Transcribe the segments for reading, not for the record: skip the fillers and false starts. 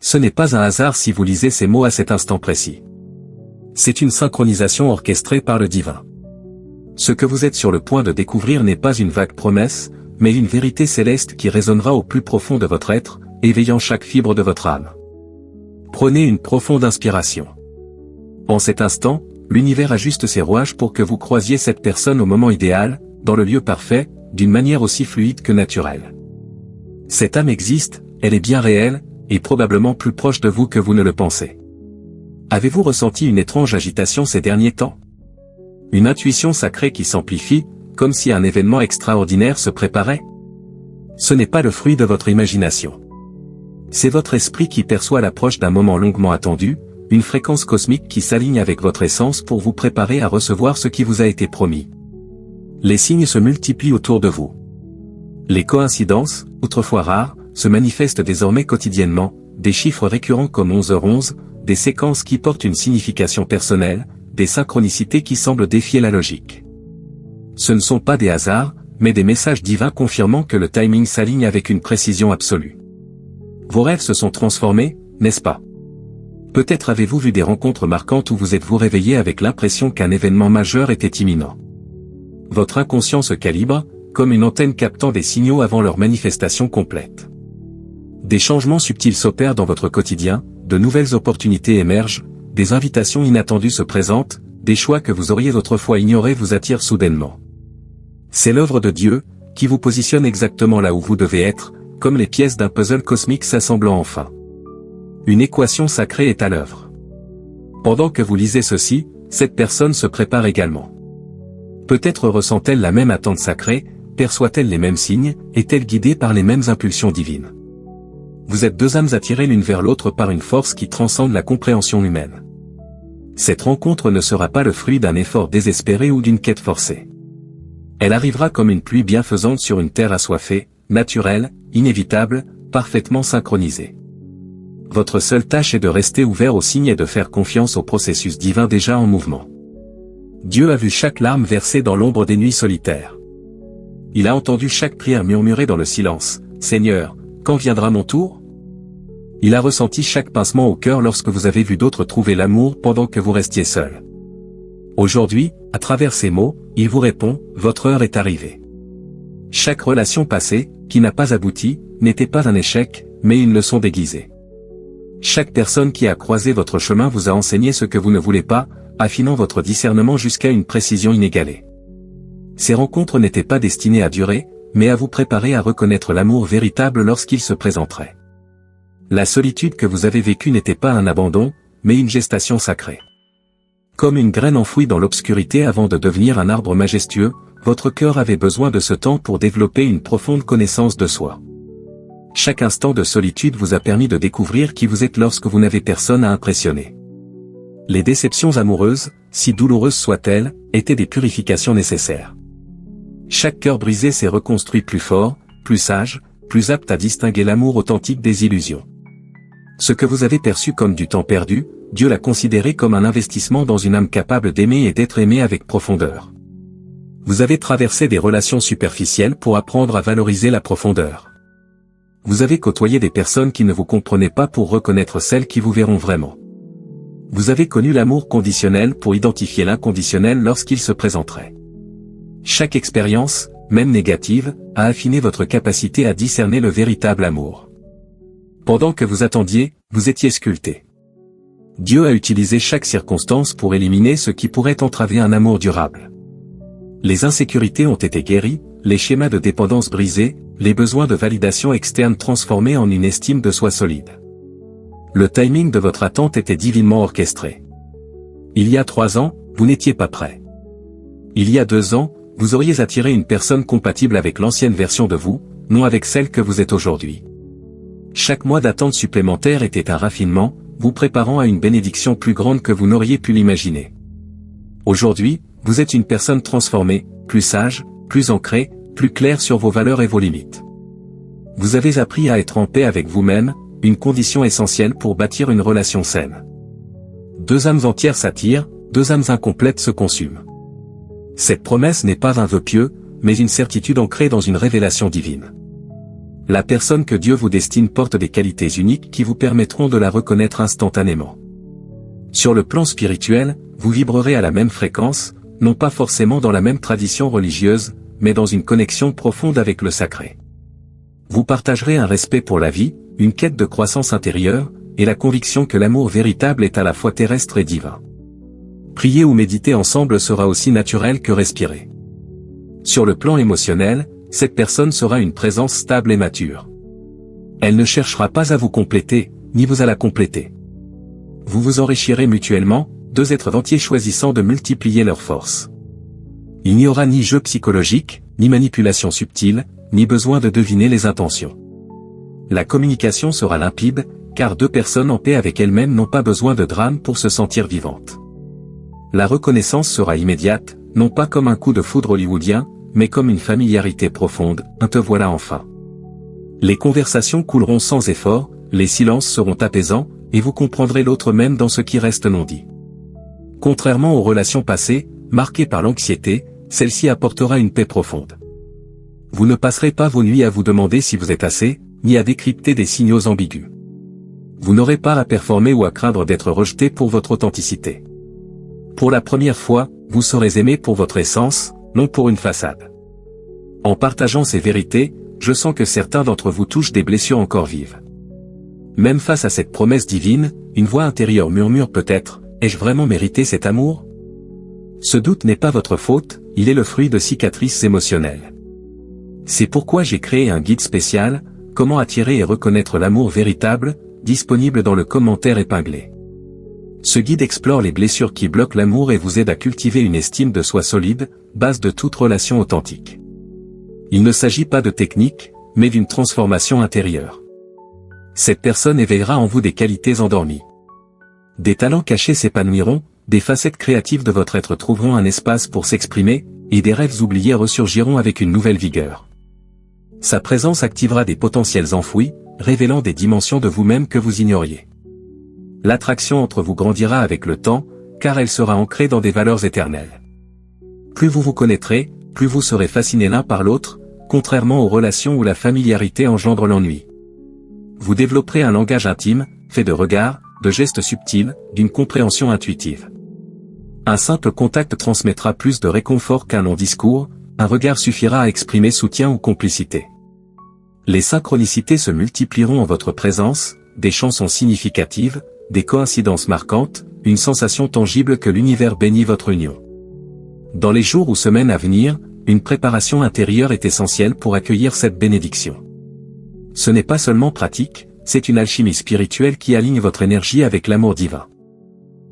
Ce n'est pas un hasard si vous lisez ces mots à cet instant précis. C'est une synchronisation orchestrée par le divin. Ce que vous êtes sur le point de découvrir n'est pas une vague promesse, mais une vérité céleste qui résonnera au plus profond de votre être, éveillant chaque fibre de votre âme. Prenez une profonde inspiration. En cet instant, l'univers ajuste ses rouages pour que vous croisiez cette personne au moment idéal, dans le lieu parfait, d'une manière aussi fluide que naturelle. Cette âme existe, elle est bien réelle, et probablement plus proche de vous que vous ne le pensez. Avez-vous ressenti une étrange agitation ces derniers temps? Une intuition sacrée qui s'amplifie, comme si un événement extraordinaire se préparait? Ce n'est pas le fruit de votre imagination. C'est votre esprit qui perçoit l'approche d'un moment longuement attendu, une fréquence cosmique qui s'aligne avec votre essence pour vous préparer à recevoir ce qui vous a été promis. Les signes se multiplient autour de vous. Les coïncidences, autrefois rares, se manifestent désormais quotidiennement, des chiffres récurrents comme 11h11, des séquences qui portent une signification personnelle, des synchronicités qui semblent défier la logique. Ce ne sont pas des hasards, mais des messages divins confirmant que le timing s'aligne avec une précision absolue. Vos rêves se sont transformés, n'est-ce pas? Peut-être avez-vous vu des rencontres marquantes où vous êtes-vous réveillé avec l'impression qu'un événement majeur était imminent. Votre inconscient se calibre, comme une antenne captant des signaux avant leur manifestation complète. Des changements subtils s'opèrent dans votre quotidien, de nouvelles opportunités émergent, des invitations inattendues se présentent, des choix que vous auriez autrefois ignorés vous attirent soudainement. C'est l'œuvre de Dieu, qui vous positionne exactement là où vous devez être, comme les pièces d'un puzzle cosmique s'assemblant enfin. Une équation sacrée est à l'œuvre. Pendant que vous lisez ceci, cette personne se prépare également. Peut-être ressent-elle la même attente sacrée, perçoit-elle les mêmes signes, est-elle guidée par les mêmes impulsions divines. Vous êtes deux âmes attirées l'une vers l'autre par une force qui transcende la compréhension humaine. Cette rencontre ne sera pas le fruit d'un effort désespéré ou d'une quête forcée. Elle arrivera comme une pluie bienfaisante sur une terre assoiffée, naturelle, inévitable, parfaitement synchronisée. Votre seule tâche est de rester ouvert aux signes et de faire confiance au processus divin déjà en mouvement. Dieu a vu chaque larme versée dans l'ombre des nuits solitaires. Il a entendu chaque prière murmurée dans le silence, « Seigneur, quand viendra mon tour ?» Il a ressenti chaque pincement au cœur lorsque vous avez vu d'autres trouver l'amour pendant que vous restiez seul. Aujourd'hui, à travers ces mots, il vous répond, « Votre heure est arrivée. » Chaque relation passée, qui n'a pas abouti, n'était pas un échec, mais une leçon déguisée. Chaque personne qui a croisé votre chemin vous a enseigné ce que vous ne voulez pas, affinant votre discernement jusqu'à une précision inégalée. Ces rencontres n'étaient pas destinées à durer, mais à vous préparer à reconnaître l'amour véritable lorsqu'il se présenterait. La solitude que vous avez vécue n'était pas un abandon, mais une gestation sacrée. Comme une graine enfouie dans l'obscurité avant de devenir un arbre majestueux, votre cœur avait besoin de ce temps pour développer une profonde connaissance de soi. Chaque instant de solitude vous a permis de découvrir qui vous êtes lorsque vous n'avez personne à impressionner. Les déceptions amoureuses, si douloureuses soient-elles, étaient des purifications nécessaires. Chaque cœur brisé s'est reconstruit plus fort, plus sage, plus apte à distinguer l'amour authentique des illusions. Ce que vous avez perçu comme du temps perdu, Dieu l'a considéré comme un investissement dans une âme capable d'aimer et d'être aimée avec profondeur. Vous avez traversé des relations superficielles pour apprendre à valoriser la profondeur. Vous avez côtoyé des personnes qui ne vous comprenaient pas pour reconnaître celles qui vous verront vraiment. Vous avez connu l'amour conditionnel pour identifier l'inconditionnel lorsqu'il se présenterait. Chaque expérience, même négative, a affiné votre capacité à discerner le véritable amour. Pendant que vous attendiez, vous étiez sculpté. Dieu a utilisé chaque circonstance pour éliminer ce qui pourrait entraver un amour durable. Les insécurités ont été guéries, les schémas de dépendance brisés, les besoins de validation externe transformés en une estime de soi solide. Le timing de votre attente était divinement orchestré. Il y a 3 ans, vous n'étiez pas prêt. Il y a 2 ans, vous auriez attiré une personne compatible avec l'ancienne version de vous, non avec celle que vous êtes aujourd'hui. Chaque mois d'attente supplémentaire était un raffinement, vous préparant à une bénédiction plus grande que vous n'auriez pu l'imaginer. Aujourd'hui, vous êtes une personne transformée, plus sage, plus ancrée, plus claire sur vos valeurs et vos limites. Vous avez appris à être en paix avec vous-même, une condition essentielle pour bâtir une relation saine. 2 âmes entières s'attirent, 2 âmes incomplètes se consument. Cette promesse n'est pas un vœu pieux, mais une certitude ancrée dans une révélation divine. La personne que Dieu vous destine porte des qualités uniques qui vous permettront de la reconnaître instantanément. Sur le plan spirituel, vous vibrerez à la même fréquence, non pas forcément dans la même tradition religieuse, mais dans une connexion profonde avec le sacré. Vous partagerez un respect pour la vie, une quête de croissance intérieure, et la conviction que l'amour véritable est à la fois terrestre et divin. Prier ou méditer ensemble sera aussi naturel que respirer. Sur le plan émotionnel, cette personne sera une présence stable et mature. Elle ne cherchera pas à vous compléter, ni vous à la compléter. Vous vous enrichirez mutuellement, deux êtres entiers choisissant de multiplier leurs forces. Il n'y aura ni jeu psychologique, ni manipulation subtile, ni besoin de deviner les intentions. La communication sera limpide, car deux personnes en paix avec elles-mêmes n'ont pas besoin de drame pour se sentir vivantes. La reconnaissance sera immédiate, non pas comme un coup de foudre hollywoodien, mais comme une familiarité profonde, un te voilà enfin. Les conversations couleront sans effort, les silences seront apaisants, et vous comprendrez l'autre même dans ce qui reste non dit. Contrairement aux relations passées, marquées par l'anxiété, celle-ci apportera une paix profonde. Vous ne passerez pas vos nuits à vous demander si vous êtes assez, ni à décrypter des signaux ambigus. Vous n'aurez pas à performer ou à craindre d'être rejeté pour votre authenticité. Pour la première fois, vous serez aimé pour votre essence, non pour une façade. En partageant ces vérités, je sens que certains d'entre vous touchent des blessures encore vives. Même face à cette promesse divine, une voix intérieure murmure peut-être, ai-je vraiment mérité cet amour? Ce doute n'est pas votre faute, il est le fruit de cicatrices émotionnelles. C'est pourquoi j'ai créé un guide spécial, Comment attirer et reconnaître l'amour véritable, disponible dans le commentaire épinglé. Ce guide explore les blessures qui bloquent l'amour et vous aide à cultiver une estime de soi solide, base de toute relation authentique. Il ne s'agit pas de technique, mais d'une transformation intérieure. Cette personne éveillera en vous des qualités endormies. Des talents cachés s'épanouiront, des facettes créatives de votre être trouveront un espace pour s'exprimer, et des rêves oubliés ressurgiront avec une nouvelle vigueur. Sa présence activera des potentiels enfouis, révélant des dimensions de vous-même que vous ignoriez. L'attraction entre vous grandira avec le temps, car elle sera ancrée dans des valeurs éternelles. Plus vous vous connaîtrez, plus vous serez fascinés l'un par l'autre, contrairement aux relations où la familiarité engendre l'ennui. Vous développerez un langage intime, fait de regards, de gestes subtils, d'une compréhension intuitive. Un simple contact transmettra plus de réconfort qu'un long discours, un regard suffira à exprimer soutien ou complicité. Les synchronicités se multiplieront en votre présence, des chansons significatives, des coïncidences marquantes, une sensation tangible que l'univers bénit votre union. Dans les jours ou semaines à venir, une préparation intérieure est essentielle pour accueillir cette bénédiction. Ce n'est pas seulement pratique, c'est une alchimie spirituelle qui aligne votre énergie avec l'amour divin.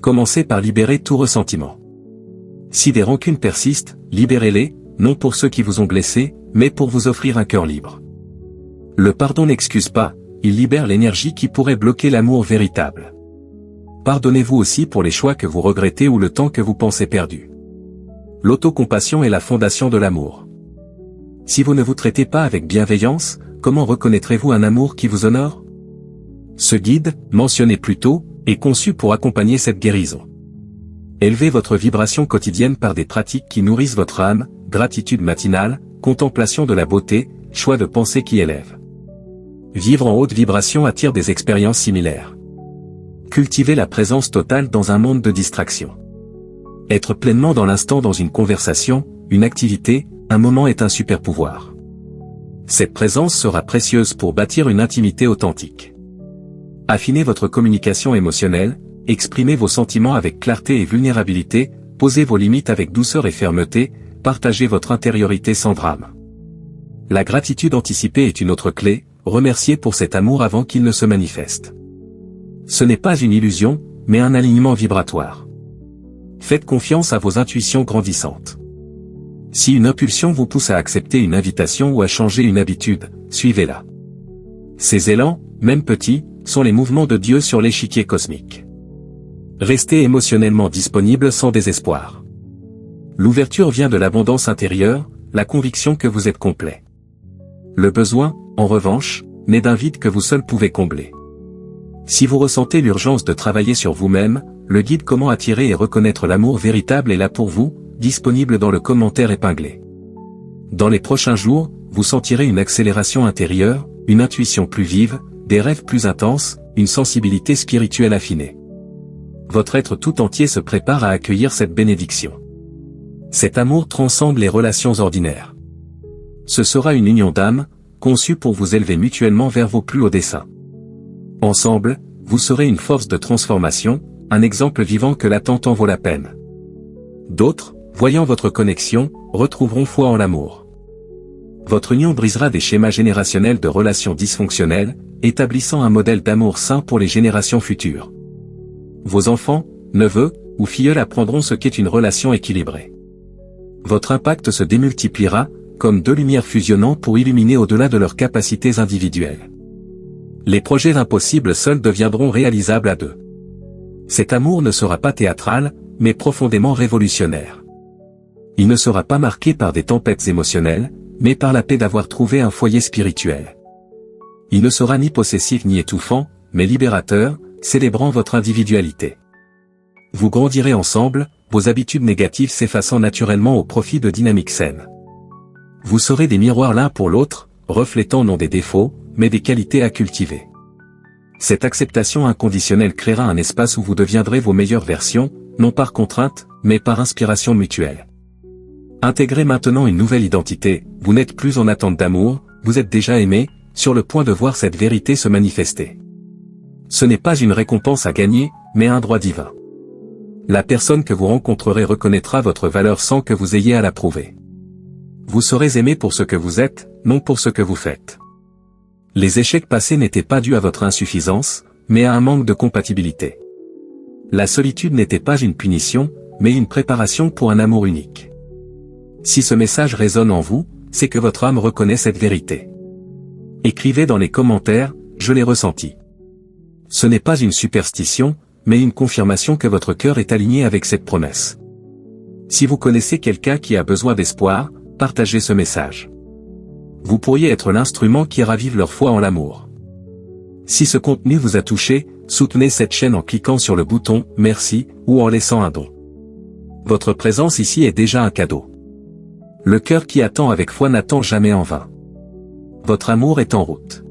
Commencez par libérer tout ressentiment. Si des rancunes persistent, libérez-les, non pour ceux qui vous ont blessé, mais pour vous offrir un cœur libre. Le pardon n'excuse pas, il libère l'énergie qui pourrait bloquer l'amour véritable. Pardonnez-vous aussi pour les choix que vous regrettez ou le temps que vous pensez perdu. L'autocompassion est la fondation de l'amour. Si vous ne vous traitez pas avec bienveillance, comment reconnaîtrez-vous un amour qui vous honore? Ce guide, mentionné plus tôt, est conçu pour accompagner cette guérison. Élevez votre vibration quotidienne par des pratiques qui nourrissent votre âme, gratitude matinale, contemplation de la beauté, choix de pensée qui élève. Vivre en haute vibration attire des expériences similaires. Cultivez la présence totale dans un monde de distractions. Être pleinement dans l'instant dans une conversation, une activité, un moment est un super pouvoir. Cette présence sera précieuse pour bâtir une intimité authentique. Affinez votre communication émotionnelle, exprimez vos sentiments avec clarté et vulnérabilité, posez vos limites avec douceur et fermeté, partagez votre intériorité sans drame. La gratitude anticipée est une autre clé, remerciez pour cet amour avant qu'il ne se manifeste. Ce n'est pas une illusion, mais un alignement vibratoire. Faites confiance à vos intuitions grandissantes. Si une impulsion vous pousse à accepter une invitation ou à changer une habitude, suivez-la. Ces élans, même petits, sont les mouvements de Dieu sur l'échiquier cosmique. Restez émotionnellement disponible sans désespoir. L'ouverture vient de l'abondance intérieure, la conviction que vous êtes complet. Le besoin, en revanche, naît d'un vide que vous seul pouvez combler. Si vous ressentez l'urgence de travailler sur vous-même, le guide Comment attirer et reconnaître l'amour véritable est là pour vous, disponible dans le commentaire épinglé. Dans les prochains jours, vous sentirez une accélération intérieure, une intuition plus vive, des rêves plus intenses, une sensibilité spirituelle affinée. Votre être tout entier se prépare à accueillir cette bénédiction. Cet amour transcende les relations ordinaires. Ce sera une union d'âme, conçue pour vous élever mutuellement vers vos plus hauts desseins. Ensemble, vous serez une force de transformation, un exemple vivant que l'attente en vaut la peine. D'autres, voyant votre connexion, retrouveront foi en l'amour. Votre union brisera des schémas générationnels de relations dysfonctionnelles, établissant un modèle d'amour sain pour les générations futures. Vos enfants, neveux ou filleuls apprendront ce qu'est une relation équilibrée. Votre impact se démultipliera, comme deux lumières fusionnant pour illuminer au-delà de leurs capacités individuelles. Les projets impossibles seuls deviendront réalisables à deux. Cet amour ne sera pas théâtral, mais profondément révolutionnaire. Il ne sera pas marqué par des tempêtes émotionnelles, mais par la paix d'avoir trouvé un foyer spirituel. Il ne sera ni possessif ni étouffant, mais libérateur, célébrant votre individualité. Vous grandirez ensemble, vos habitudes négatives s'effaçant naturellement au profit de dynamiques saines. Vous serez des miroirs l'un pour l'autre, reflétant non des défauts, mais des qualités à cultiver. Cette acceptation inconditionnelle créera un espace où vous deviendrez vos meilleures versions, non par contrainte, mais par inspiration mutuelle. Intégrez maintenant une nouvelle identité, vous n'êtes plus en attente d'amour, vous êtes déjà aimé, sur le point de voir cette vérité se manifester. Ce n'est pas une récompense à gagner, mais un droit divin. La personne que vous rencontrerez reconnaîtra votre valeur sans que vous ayez à la prouver. Vous serez aimé pour ce que vous êtes, non pour ce que vous faites. Les échecs passés n'étaient pas dus à votre insuffisance, mais à un manque de compatibilité. La solitude n'était pas une punition, mais une préparation pour un amour unique. Si ce message résonne en vous, c'est que votre âme reconnaît cette vérité. Écrivez dans les commentaires, je l'ai ressenti. Ce n'est pas une superstition, mais une confirmation que votre cœur est aligné avec cette promesse. Si vous connaissez quelqu'un qui a besoin d'espoir, partagez ce message. Vous pourriez être l'instrument qui ravive leur foi en l'amour. Si ce contenu vous a touché, soutenez cette chaîne en cliquant sur le bouton « Merci » ou en laissant un don. Votre présence ici est déjà un cadeau. Le cœur qui attend avec foi n'attend jamais en vain. Votre amour est en route.